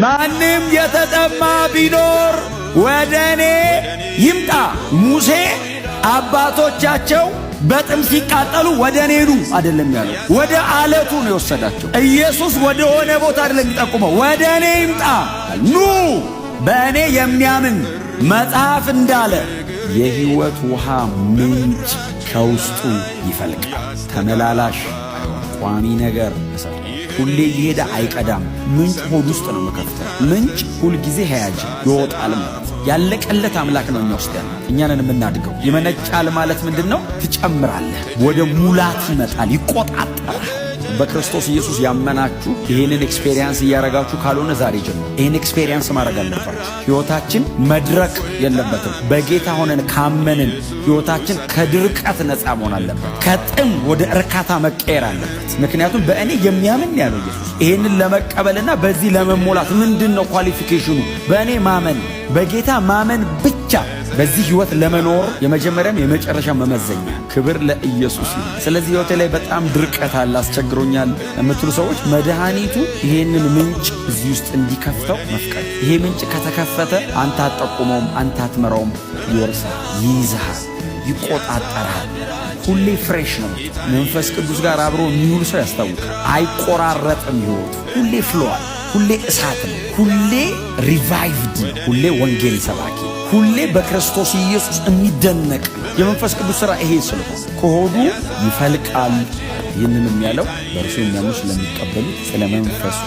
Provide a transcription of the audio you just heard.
ማንም የተጠማ ቢኖር ወደ እኔ ይምጣ። ሙሴ አባቶቻቸው በጥም ሲቃጠሉ ወደ እኔ ኑ አይደለም ያለው፣ ወደ አለቱ ነው የወሰዳቸው። ኢየሱስ ወደ ሆነ ቦታ አይደለም የሚጠቁመው፣ ወደ እኔ ይምጣ። ኑ በእኔ የሚያምን መጽሐፍ እንዳለ የሕይወት ውሃ ምንጭ ከውስጡ ይፈልቃል። ተመላላሽ ቋሚ ነገር ሁሌ እየሄደ አይቀዳም። ምንጭ ሆድ ውስጥ ነው መከፍተው። ምንጭ ሁልጊዜ ሕያጅ ይወጣል ማለት ያለቀለት አምላክ ነው። እኛ ውስጥ ያለ እኛንን የምናድገው ይመነጫል ማለት ምንድነው? ትጨምራለህ፣ ወደ ሙላት ይመጣል፣ ይቆጣጠራል። በክርስቶስ ኢየሱስ ያመናችሁ ይህንን ኤክስፔሪየንስ እያረጋችሁ ካልሆነ ዛሬ ጀምሮ ይህን ኤክስፔሪየንስ ማድረግ አለባችሁ። ሕይወታችን መድረቅ የለበትም። በጌታ ሆነን ካመንን ሕይወታችን ከድርቀት ነፃ መሆን አለበት። ከጥም ወደ እርካታ መቀየር አለበት። ምክንያቱም በእኔ የሚያምን ያለው ኢየሱስ። ይህንን ለመቀበልና በዚህ ለመሞላት ምንድን ነው ኳሊፊኬሽኑ? በእኔ ማመን፣ በጌታ ማመን ብቻ በዚህ ሕይወት ለመኖር የመጀመሪያም የመጨረሻ መመዘኛ። ክብር ለኢየሱስ ይሁን። ስለዚህ ሕይወቴ ላይ በጣም ድርቀት አለ፣ አስቸግሮኛል የምትሉ ሰዎች መድኃኒቱ ይሄንን ምንጭ እዚህ ውስጥ እንዲከፍተው መፍቀድ። ይሄ ምንጭ ከተከፈተ አንተ አትጠቁመውም፣ አንተ አትመራውም፣ ይወርሳል፣ ይይዝሃል፣ ይቆጣጠራል። ሁሌ ፍሬሽ ነው። መንፈስ ቅዱስ ጋር አብሮ የሚውል ሰው ያስታውቃል። አይቆራረጥም ሕይወቱ። ሁሌ ፍሎዋል፣ ሁሌ እሳት ነው፣ ሁሌ ሪቫይቭድ ነው፣ ሁሌ ወንጌል ሰባኪ፣ ሁሌ በክርስቶስ ኢየሱስ የሚደነቅ የመንፈስ ቅዱስ ሥራ ይሄ ስለሆነ ከሆዱ ይፈልቃል። ይህንንም ያለው በእርሱ የሚያምኑ ስለሚቀበሉት ስለ መንፈሱ